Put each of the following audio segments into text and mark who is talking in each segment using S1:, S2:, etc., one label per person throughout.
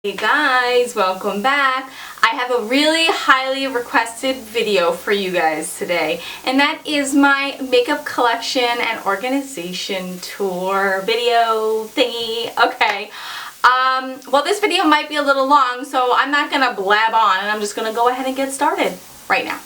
S1: Hey guys, welcome back. I have a really highly requested video for you guys today, and that is my makeup collection and organization tour video thingy. Okay, well, this video might be a little long, so I'm not gonna blab on, and I'm just gonna go ahead and get started right now.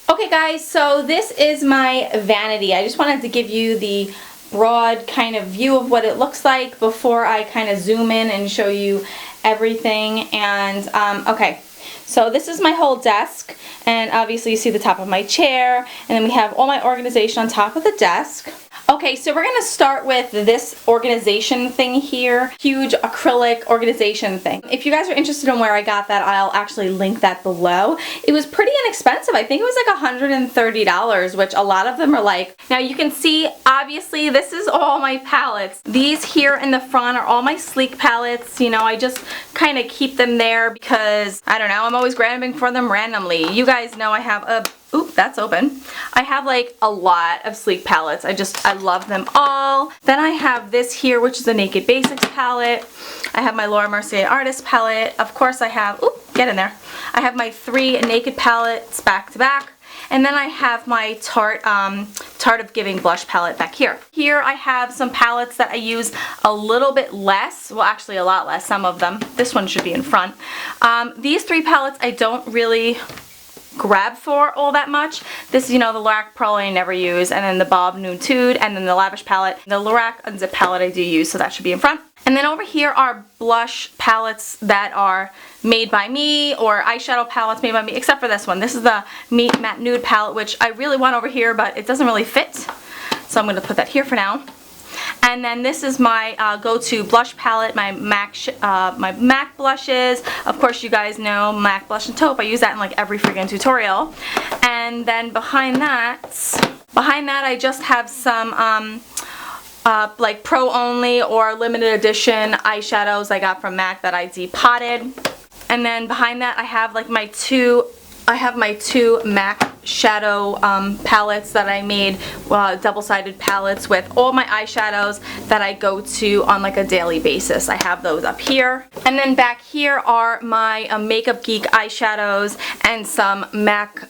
S1: Okay guys, so this is my vanity. I just wanted to give you the broad kind of view of what it looks like before I kind of zoom in and show you everything. And okay, so this is my whole desk, and obviously you see the top of my chair, and then we have all my organization on top of the desk. Okay, so we're gonna start with this organization thing here, huge acrylic organization thing. If you guys are interested in where I got that, I'll actually link that below. It was pretty inexpensive. I think it was like $130, which a lot of them are like. Now you can see, obviously, this is all my palettes. These here in the front are all my sleek palettes. You know, I just kind of keep them there because, I don't know, I'm always grabbing for them randomly. You guys know I have a oop, that's open. I have like a lot of sleek palettes. I love them all. Then I have this here, which is a Naked Basics palette. I have my Laura Mercier Artist palette. Of course I have, oop, get in there. I have my 3 Naked palettes back to back. And then I have my Tarte of Giving blush palette back here. Here I have some palettes that I use a little bit less, well actually a lot less, some of them. This one should be in front. These 3 palettes I don't really grab for all that much. This is, you know, the Lorac Pearl I never use, and then the Bob Nude, and then the Lavish palette. The Lorac Unzip palette I do use, so that should be in front. And then over here are blush palettes that are made by me, or eyeshadow palettes made by me, except for this one. This is the Matte Nude palette, which I really want over here, but it doesn't really fit. So I'm going to put that here for now. And then this is my go-to blush palette, my MAC blushes. Of course, you guys know MAC Blush and Taupe. I use that in like every freaking tutorial. And then behind that I just have some like pro only or limited edition eyeshadows I got from MAC that I depotted. And then behind that I have like my two MAC shadow palettes that I made, double-sided palettes with all my eyeshadows that I go to on like a daily basis. I have those up here. And then back here are my Makeup Geek eyeshadows and some MAC,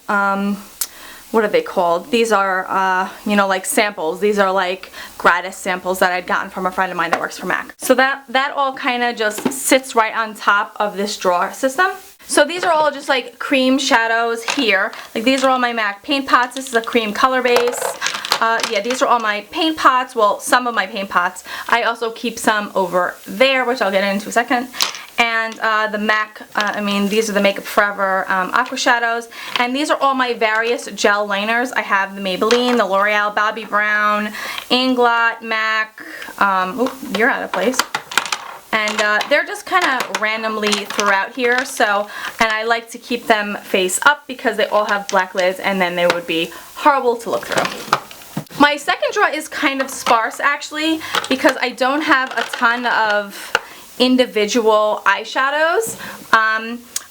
S1: what are they called? These are, you know, like samples. These are like gratis samples that I'd gotten from a friend of mine that works for MAC. So that all kind of just sits right on top of this drawer system. So these are all just like cream shadows here. Like these are all my MAC paint pots. This is a cream color base. Yeah, these are all my paint pots. Well, some of my paint pots. I also keep some over there, which I'll get into in a second. And the MAC, these are the Makeup Forever Aqua Shadows. And these are all my various gel liners. I have the Maybelline, the L'Oreal Bobbi Brown, Inglot, MAC. Oop, you're out of place. And they're just kind of randomly throughout here, so, and I like to keep them face up because they all have black lids and then they would be horrible to look through. My second drawer is kind of sparse actually because I don't have a ton of individual eyeshadows.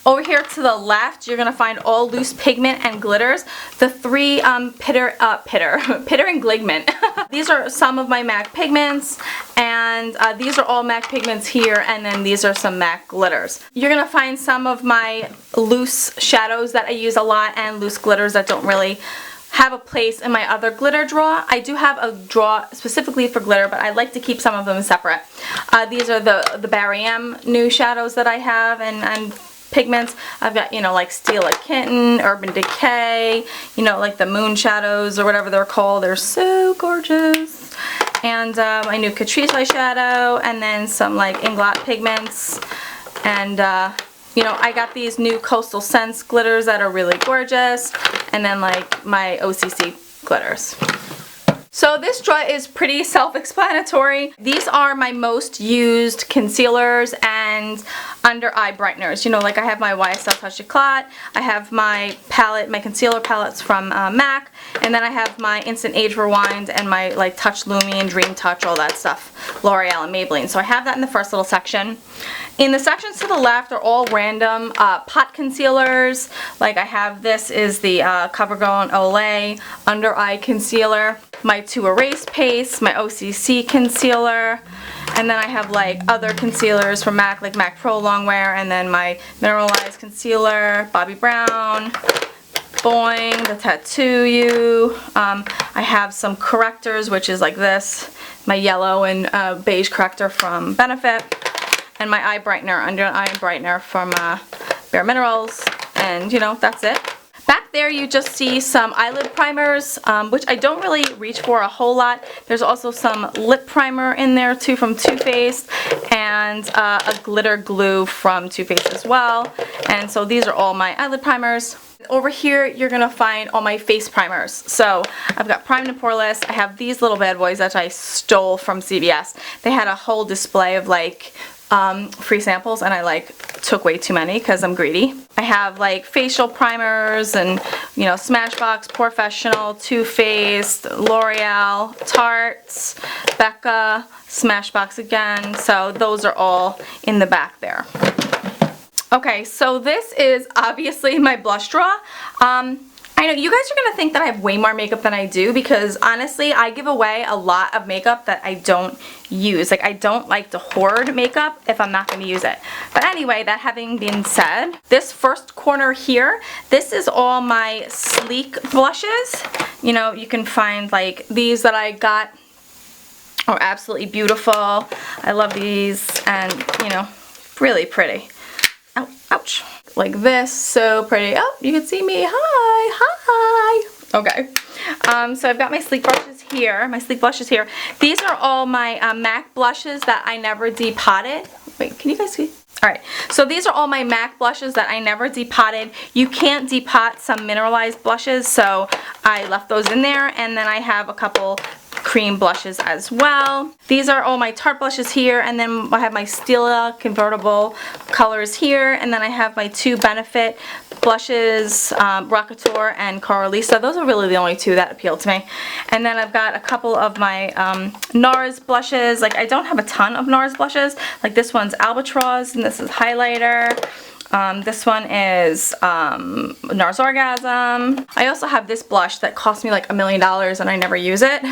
S1: Over here to the left, you're going to find all loose pigment and glitters. The 3 Pitter and Gligment. These are some of my MAC pigments, and these are all MAC pigments here, and then these are some MAC glitters. You're going to find some of my loose shadows that I use a lot and loose glitters that don't really have a place in my other glitter drawer. I do have a drawer specifically for glitter, but I like to keep some of them separate. These are the Barry M new shadows that I have, and pigments. I've got, you know, like Steal a Kitten, Urban Decay, you know, like the moon shadows or whatever they're called. They're so gorgeous. And my new Catrice eyeshadow, and then some like Inglot pigments. And you know, I got these new Coastal Scents glitters that are really gorgeous. And then like my OCC glitters. So this drawer is pretty self-explanatory. These are my most used concealers and under eye brighteners. You know, like I have my YSL Touch Eclat, I have my palette, my concealer palettes from MAC, and then I have my Instant Age Rewind and my like Touch Lumi and Dream Touch, all that stuff, L'Oreal and Maybelline. So I have that in the first little section. In the sections to the left are all random pot concealers. Like I have, this is the CoverGirl and Olay Under Eye Concealer. My 2 Erase Paste, my OCC concealer, And then I have like other concealers from MAC, like MAC Pro Longwear, and then my mineralized concealer, Bobbi Brown, Boing, the Tattoo You. I have some correctors, which is like this, my yellow and beige corrector from Benefit, and my eye brightener, under eye brightener from Bare Minerals, and you know, that's it. Back there you just see some eyelid primers, which I don't really reach for a whole lot. There's also some lip primer in there too from Too Faced, and a glitter glue from Too Faced as well. And so these are all my eyelid primers. Over here you're gonna find all my face primers. So I've got Primed and Poreless. I have these little bad boys that I stole from CVS. They had a whole display of like free samples, and I like took way too many because I'm greedy. I have like facial primers and, you know, Smashbox, Professional, Too Faced, L'Oreal, Tarte's, Becca, Smashbox again. So those are all in the back there. Okay, so this is obviously my blush drawer. I know you guys are going to think that I have way more makeup than I do, because honestly I give away a lot of makeup that I don't use. Like, I don't like to hoard makeup if I'm not going to use it. But anyway, that having been said, this first corner here, this is all my sleek blushes. You know, you can find like these that I got are absolutely beautiful. I love these, and you know, really pretty. Ow, ouch. Like this, so pretty. Oh, you can see me. Hi. Okay. So I've got my sleek brushes here. These are all my MAC blushes that I never depotted. Wait, can you guys see? Alright, so these are all my MAC blushes that I never depotted. You can't depot some mineralized blushes, so I left those in there. And then I have a couple cream blushes as well. These are all my Tarte blushes here, and then I have my Stila convertible colors here, and then I have my two Benefit blushes, Rockateur and Coralisa. Those are really the only two that appeal to me. And then I've got a couple of my NARS blushes. Like, I don't have a ton of NARS blushes. Like, this one's Albatross, and this is highlighter. This one is NARS Orgasm. I also have this blush that cost me like $1 million and I never use it.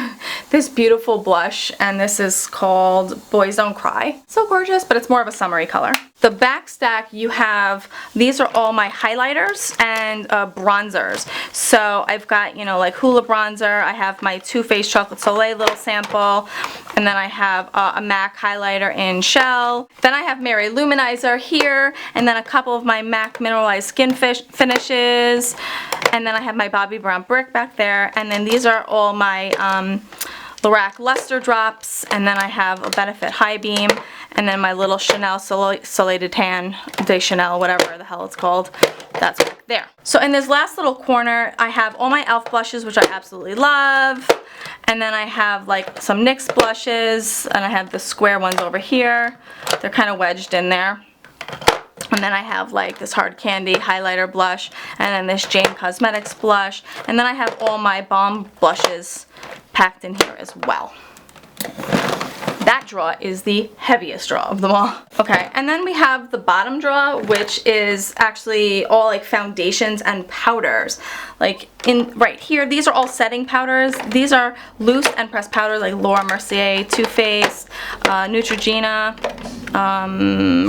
S1: This beautiful blush, and this is called Boys Don't Cry. So gorgeous, but it's more of a summery color. The back stack, you have, these are all my highlighters and bronzers. So I've got, you know, like Hoola bronzer. I have my Too Faced Chocolate Soleil little sample. And then I have a MAC highlighter in Shell. Then I have Mary Luminizer here. And then a couple of my MAC Mineralized Skin Finishes. And then I have my Bobbi Brown Brick back there. And then these are all my Lorac Luster Drops. And then I have a Benefit High Beam. And then my little Chanel Soleil de Tan de Chanel, whatever the hell it's called. That's back there. So in this last little corner, I have all my e.l.f. blushes, which I absolutely love. And then I have like some NYX blushes, and I have the square ones over here. They're kind of wedged in there. And then I have like this Hard Candy highlighter blush, and then this Jane Cosmetics blush. And then I have all my Balm blushes packed in here as well. That drawer is the heaviest drawer of them all. Okay, and then we have the bottom drawer, which is actually all like foundations and powders. Like in right here, these are all setting powders. These are loose and pressed powders like Laura Mercier, Too Faced, Neutrogena,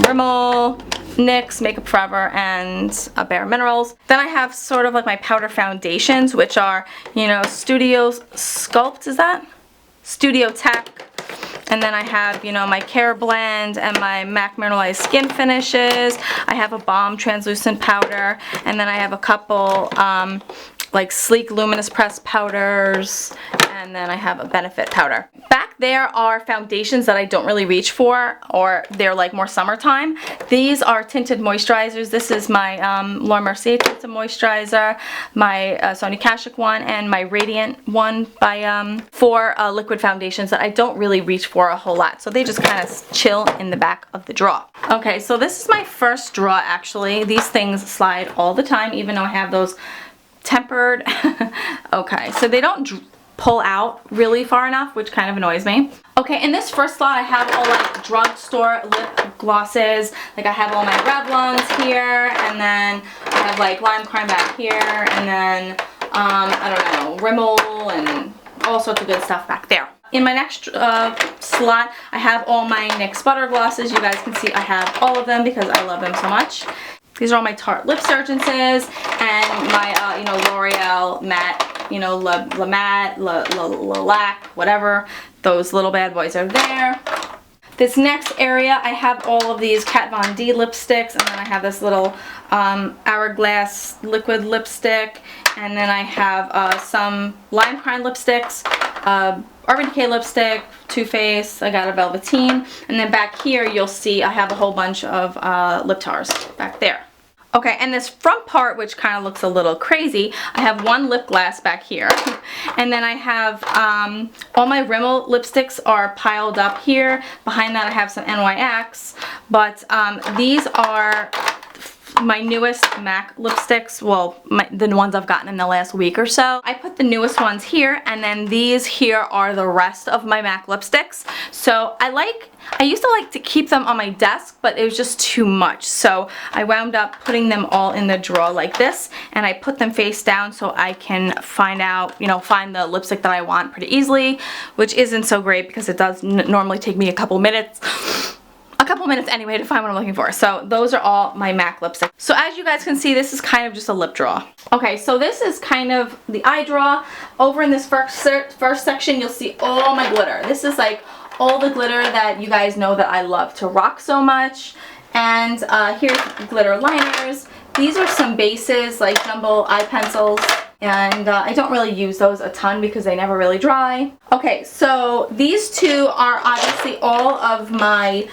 S1: Rimmel, NYX, Makeup Forever, and Bare Minerals. Then I have sort of like my powder foundations, which are, you know, Studio Sculpt, is that? Studio Tech. And then I have, you know, my Care Blend and my MAC Mineralized Skin Finishes. I have a Balm Translucent Powder. And then I have a couple like Sleek Luminous Pressed Powders. And then I have a Benefit Powder. Back there are foundations that I don't really reach for, or they're like more summertime. These are tinted moisturizers. This is my Laura Mercier Tinted Moisturizer, my Sonia Kashuk one, and my Radiant one by for liquid foundations that I don't really reach for a whole lot. So they just kind of chill in the back of the drawer. Okay, so this is my first drawer actually. These things slide all the time, even though I have those tempered. Okay, so they don't pull out really far enough, which kind of annoys me. Okay, in this first slot I have all like drugstore lip glosses. Like I have all my Revlons here, and then I have like Lime Crime back here, and then I don't know, Rimmel and all sorts of good stuff back there. in my next slot, I have all my NYX Butter Glosses. You guys can see I have all of them because I love them so much. These are all my Tarte Lip Surgences and my, you know, L'Oreal Matte, you know, La Matte, La Lac, whatever. Those little bad boys are there. This next area, I have all of these Kat Von D lipsticks, and then I have this little Hourglass liquid lipstick, and then I have some Lime Crime lipsticks, Urban Decay lipstick, Too Faced, I got a Velveteen, and then back here you'll see I have a whole bunch of lip tars back there. Okay, and this front part, which kind of looks a little crazy, I have one lip gloss back here. And then I have all my Rimmel lipsticks are piled up here. Behind that I have some NYX. But these are my newest MAC lipsticks, well, the ones I've gotten in the last week or so. I put the newest ones here, and then these here are the rest of my MAC lipsticks. So I used to like to keep them on my desk, but it was just too much. So I wound up putting them all in the drawer like this, and I put them face down so I can find the lipstick that I want pretty easily, which isn't so great because it does normally take me a couple minutes anyway to find what I'm looking for. So those are all my MAC lipsticks. So as you guys can see, this is kind of just a lip drawer. Okay, so this is kind of the eye drawer. Over in this first section, you'll see all my glitter. This is like all the glitter that you guys know that I love to rock so much. And here's glitter liners. These are some bases like jumbo eye pencils. And I don't really use those a ton because they never really dry. Okay, so these two are obviously all of my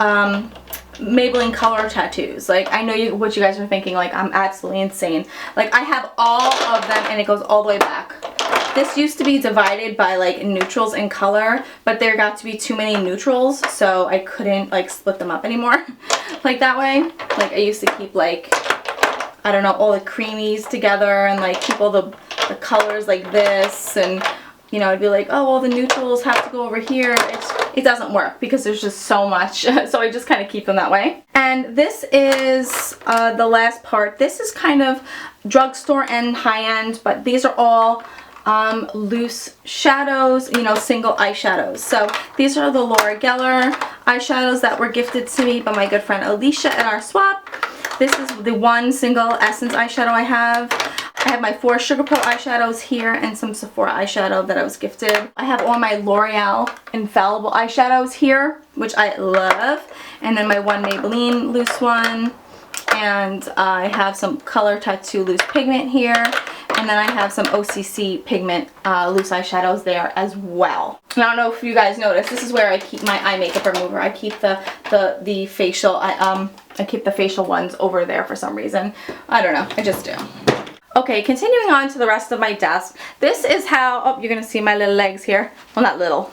S1: Maybelline color tattoos. Like, I know what you guys are thinking, like I'm absolutely insane. Like, I have all of them and it goes all the way back. This used to be divided by like neutrals and color, but there got to be too many neutrals, so I couldn't like split them up anymore like that way. Like, I used to keep like, I don't know, all the creamies together and like keep all the colors like this, and you know, I'd be like, oh, well, the neutrals have to go over here. It doesn't work because there's just so much. So I just kind of keep them that way. And this is the last part. This is kind of drugstore and high-end, but these are all loose shadows, you know, single eyeshadows. So these are the Laura Geller eyeshadows that were gifted to me by my good friend Alicia at our swap. This is the one single Essence eyeshadow I have. I have my 4 Sugar Pearl eyeshadows here and some Sephora eyeshadow that I was gifted. I have all my L'Oreal Infallible eyeshadows here, which I love. And then my one Maybelline loose one. And I have some Color Tattoo loose pigment here. And then I have some OCC pigment loose eyeshadows there as well. And I don't know if you guys noticed, this is where I keep my eye makeup remover. I keep the facial, I keep the facial ones over there for some reason. I don't know, I just do. Okay, continuing on to the rest of my desk. This is how, oh, you're going to see my little legs here. Well, not little.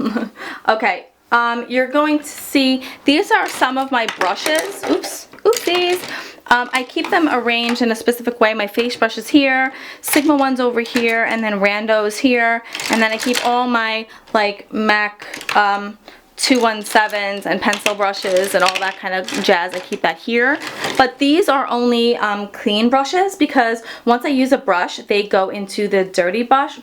S1: Okay, you're going to see, these are some of my brushes. Oops, oopsies. I keep them arranged in a specific way. My face brushes here, Sigma ones over here, and then randos here. And then I keep all my like MAC 217s and pencil brushes and all that kind of jazz. I keep that here. But these are only clean brushes because once I use a brush, they go into the dirty brush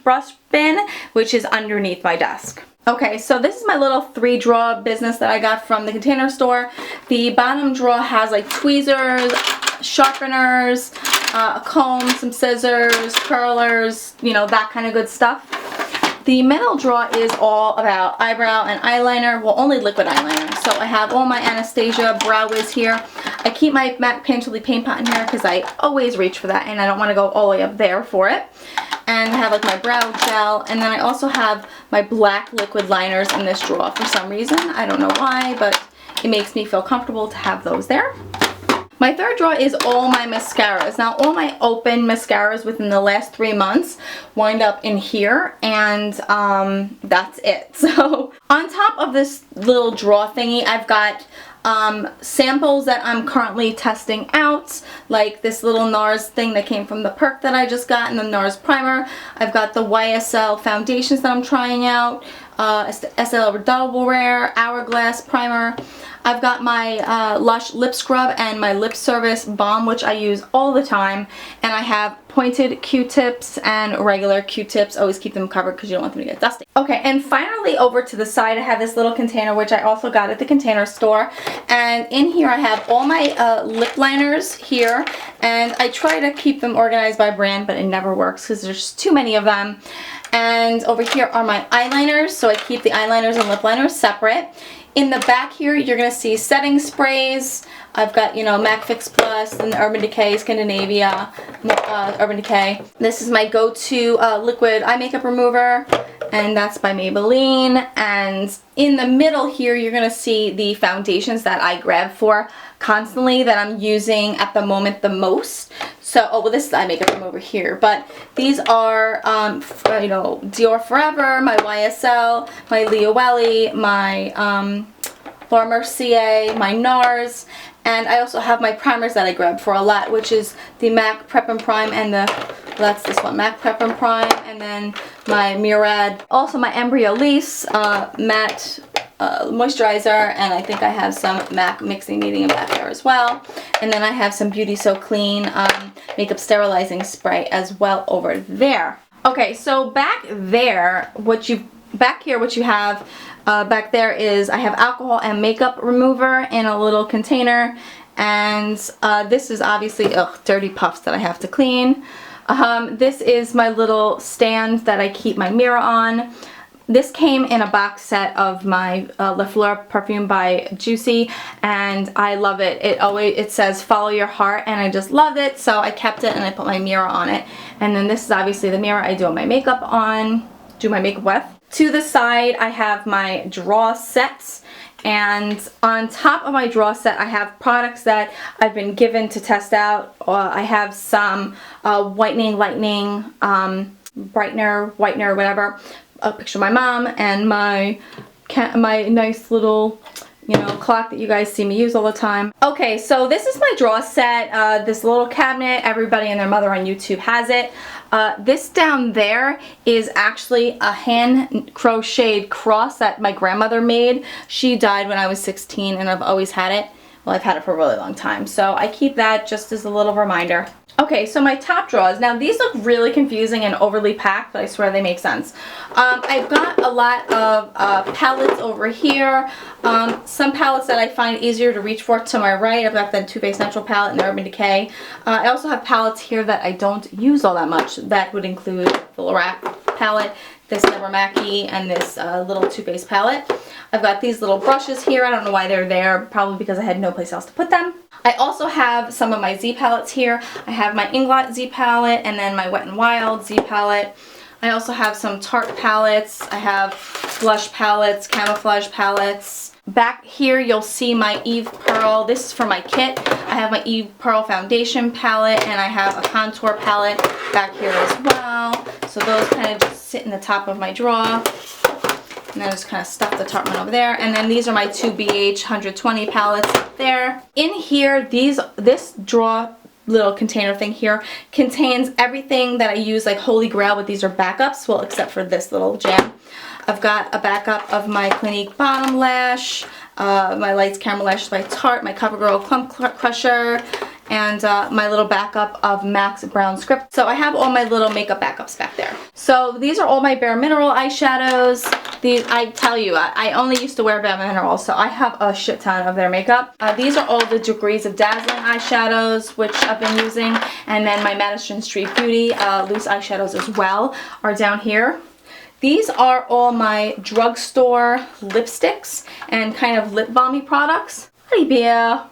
S1: bin, which is underneath my desk. Okay, so this is my little 3-drawer business that I got from the Container Store. The bottom drawer has like tweezers, sharpeners, a comb, some scissors, curlers, you know, that kind of good stuff. The middle drawer is all about eyebrow and eyeliner, well, only liquid eyeliner. So I have all my Anastasia Brow Wiz here. I keep my MAC Painterly paint pot in here because I always reach for that and I don't want to go all the way up there for it. And I have like my brow gel, and then I also have my black liquid liners in this drawer for some reason. I don't know why, but it makes me feel comfortable to have those there. My third drawer is all my mascaras. Now, all my open mascaras within the last 3 months wind up in here, and that's it. So on top of this little drawer thingy, I've got samples that I'm currently testing out, like this little NARS thing that came from the perk that I just got, and the NARS primer. I've got the YSL foundations that I'm trying out. SL Double Wear Hourglass Primer. I've got my Lush Lip Scrub and my Lip Service Balm, which I use all the time. And I have pointed Q-tips and regular Q-tips. Always keep them covered because you don't want them to get dusty. Okay, and finally over to the side I have this little container, which I also got at the Container Store. And in here I have all my lip liners here. And I try to keep them organized by brand, but it never works because there's too many of them. And over here are my eyeliners, so I keep the eyeliners and lip liners separate. In the back here, you're going to see setting sprays. I've got, you know, MAC Fix Plus and Urban Decay, Scandinavia, Urban Decay. This is my go-to liquid eye makeup remover, and that's by Maybelline. And in the middle here, you're going to see the foundations that I grab for constantly that I'm using at the moment the most. So, oh, well, this is eye makeup remover here, but these are, you know, Dior Forever, my YSL, my Leo Welly, my Laura Mercier, my NARS, and I also have my primers that I grab for a lot, which is the MAC Prep and Prime and that's this one, MAC Prep and Prime, and then my Murad, also my Embryolisse matte moisturizer, and I think I have some MAC Mixing Meeting in back there as well. And then I have some Beauty So Clean makeup sterilizing spray as well over there. Okay, so back there, what you have back there is I have alcohol and makeup remover in a little container, and this is obviously dirty puffs that I have to clean. This is my little stand that I keep my mirror on. This came in a box set of my La Fleur perfume by Juicy, and I love it. It says follow your heart, and I just loved it, so I kept it and I put my mirror on it. And then this is obviously the mirror I do my makeup with. To the side I have my draw sets, and on top of my draw set I have products that I've been given to test out. I have some whitening, lightening, brightener, whitener, whatever. A picture of my mom and my nice little, you know, clock that you guys see me use all the time. Okay, so this is my draw set. This little cabinet, everybody and their mother on YouTube has it. This down there is actually a hand crocheted cross that my grandmother made. She died when I was 16 and I've always had it. Well, I've had it for a really long time, so I keep that just as a little reminder. Okay, so my top drawers. Now these look really confusing and overly packed, but I swear they make sense. I've got a lot of palettes over here. Some palettes that I find easier to reach for to my right. I've got the Too Faced Natural palette and the Urban Decay. I also have palettes here that I don't use all that much. That would include the Lorac palette, this Deborah Mackey, and this little Too Faced palette. I've got these little brushes here. I don't know why they're there, probably because I had no place else to put them. I also have some of my Z palettes here. I have my Inglot Z palette and then my Wet n Wild Z palette. I also have some Tarte palettes. I have blush palettes, camouflage palettes. Back here you'll see my Eve Pearl. This is for my kit. I have my Eve Pearl foundation palette, and I have a contour palette back here as well. So those kind of just sit in the top of my drawer. And then I just kind of stuff the Tarte one over there. And then these are my two BH 120 palettes up there. In here, this drawer little container thing here contains everything that I use like Holy Grail, but these are backups, well, except for this little gem. I've got a backup of my Clinique Bottom Lash, my Lights Camera Lashes by Tarte, my CoverGirl Clump Crusher, and my little backup of MAC's Brown Script. So I have all my little makeup backups back there. So these are all my Bare Mineral eyeshadows. These, I tell you, I only used to wear Bare Mineral, so I have a shit ton of their makeup. These are all the Degrees of Dazzling eyeshadows, which I've been using. And then my Madison Street Beauty loose eyeshadows as well are down here. These are all my drugstore lipsticks and kind of lip balmy products. Honey Bear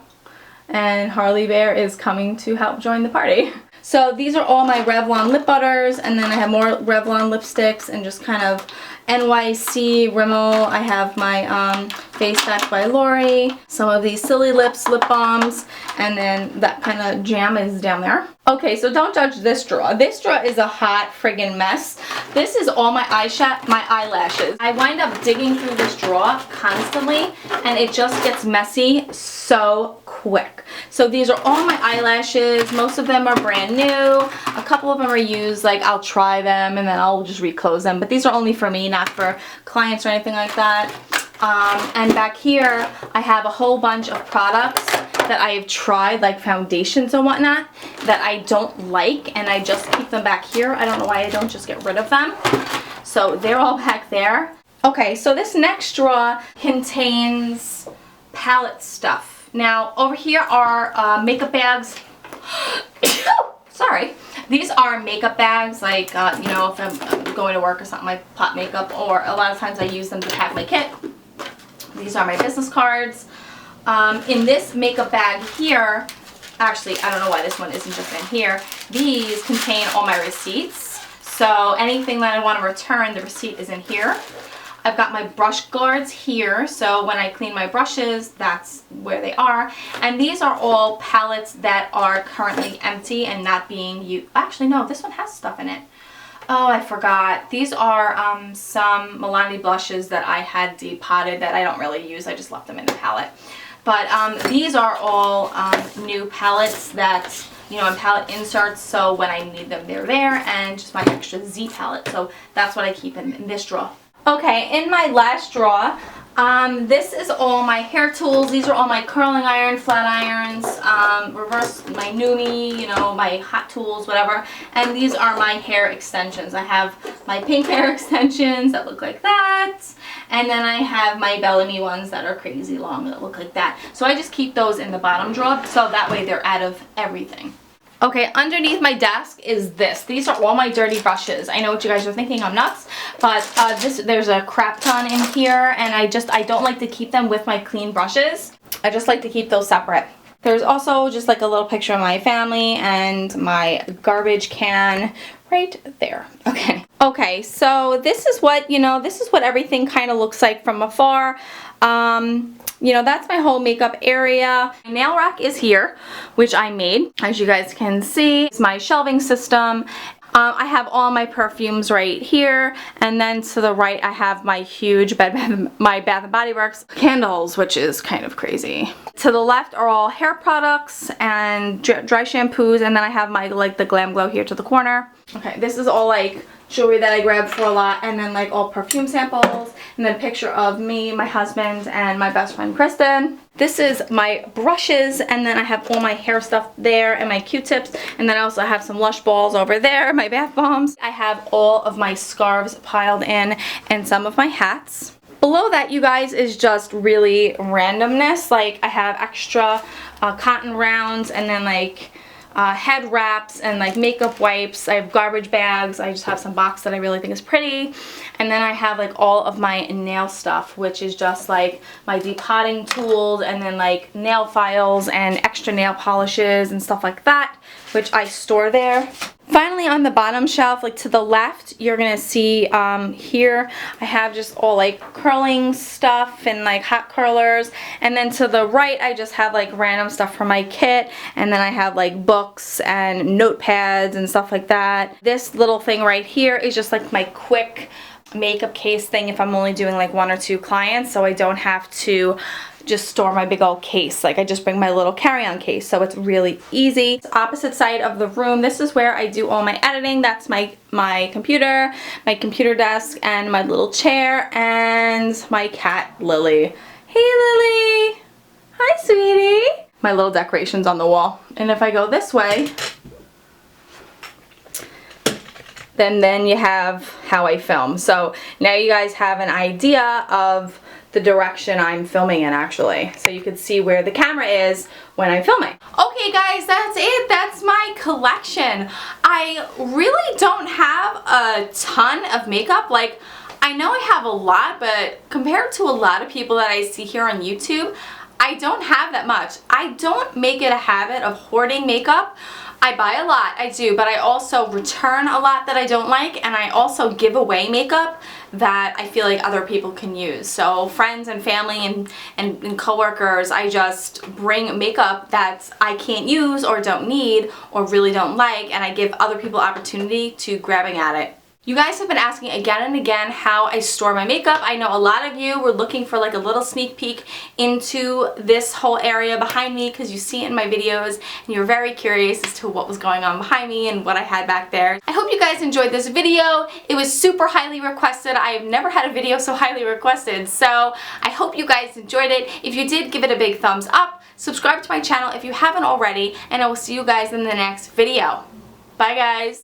S1: and Harley Bear is coming to help join the party. So these are all my Revlon lip butters, and then I have more Revlon lipsticks and just kind of NYC Rimmel. I have my Face Stash by Lori, some of these Silly Lips lip balms, and then that kind of jam is down there. Okay, so don't judge this drawer. This drawer is a hot friggin' mess. This is all my eyelashes. I wind up digging through this drawer constantly, and it just gets messy so quick. So these are all my eyelashes. Most of them are brand new. A couple of them are used, like I'll try them and then I'll just reclose them. But these are only for me, not for clients or anything like that. And back here, I have a whole bunch of products that I have tried, like foundations and whatnot, that I don't like, and I just keep them back here. I don't know why I don't just get rid of them. So they're all back there. Okay, so this next drawer contains palette stuff. Now, over here are makeup bags. Sorry. These are makeup bags, like, you know, if I'm going to work or something, I pop makeup, or a lot of times I use them to pack my kit. These are my business cards. In this makeup bag here, actually, I don't know why this one isn't just in here, these contain all my receipts. So anything that I want to return, the receipt is in here. I've got my brush guards here, so when I clean my brushes, that's where they are. And these are all palettes that are currently empty and not being used. Actually, no, this one has stuff in it. Oh, I forgot. These are some Milani blushes that I had depotted that I don't really use. I just left them in the palette. But these are all new palettes that, you know, in palette inserts, so when I need them, they're there, and just my extra Z palette. So that's what I keep in this drawer. Okay, in my last drawer, this is all my hair tools. These are all my curling iron, flat irons, reverse, my Numi, you know, my hot tools, whatever. And these are my hair extensions. I have my pink hair extensions that look like that. And then I have my Bellamy ones that are crazy long that look like that. So I just keep those in the bottom drawer, so that way they're out of everything. Okay, underneath my desk is this. These are all my dirty brushes. I know what you guys are thinking, I'm nuts, but there's a crap ton in here, and I don't like to keep them with my clean brushes. I just like to keep those separate. There's also just like a little picture of my family and my garbage can right there. Okay. Okay, so this is what, you know, this is what everything kind of looks like from afar. You know, that's my whole makeup area. My nail rack is here, which I made. As you guys can see, it's my shelving system. I have all my perfumes right here, and then to the right I have my huge my Bath & Body Works candles, which is kind of crazy. To the left are all hair products and dry shampoos, and then I have my, like, the Glam Glow here to the corner. Okay, this is all like jewelry that I grabbed for a lot, and then like all perfume samples, and then a picture of me, my husband, and my best friend Kristen. This is my brushes, and then I have all my hair stuff there and my Q-tips, and then I also have some Lush balls over there, my bath bombs. I have all of my scarves piled in and some of my hats. Below that, you guys, is just really randomness. Like, I have extra cotton rounds, and then like head wraps and like makeup wipes. I have garbage bags. I just have some box that I really think is pretty. And then I have like all of my nail stuff, which is just like my depotting tools, and then like nail files and extra nail polishes and stuff like that, which I store there. Finally, on the bottom shelf, like to the left, you're gonna see here I have just all like curling stuff and like hot curlers, and then to the right I just have like random stuff for my kit, and then I have like books and notepads and stuff like that. This little thing right here is just like my quick makeup case thing if I'm only doing like 1 or 2 clients, so I don't have to just store my big old case. Like, I just bring my little carry-on case, so it's really easy. Opposite side of the room, this is where I do all my editing. That's my computer desk, and my little chair, and my cat Lily. Hey Lily! Hi sweetie! My little decorations on the wall. And if I go this way, then you have how I film. So now you guys have an idea of the direction I'm filming in, actually. So you can see where the camera is when I'm filming. Okay guys, that's it. That's my collection. I really don't have a ton of makeup. Like, I know I have a lot, but compared to a lot of people that I see here on YouTube, I don't have that much. I don't make it a habit of hoarding makeup. I buy a lot, I do, but I also return a lot that I don't like, and I also give away makeup that I feel like other people can use. So friends and family and coworkers, I just bring makeup that I can't use or don't need or really don't like, and I give other people opportunity to grabbing at it. You guys have been asking again and again how I store my makeup. I know a lot of you were looking for like a little sneak peek into this whole area behind me because you see it in my videos and you're very curious as to what was going on behind me and what I had back there. I hope you guys enjoyed this video. It was super highly requested. I have never had a video so highly requested, so I hope you guys enjoyed it. If you did, give it a big thumbs up. Subscribe to my channel if you haven't already, and I will see you guys in the next video. Bye guys!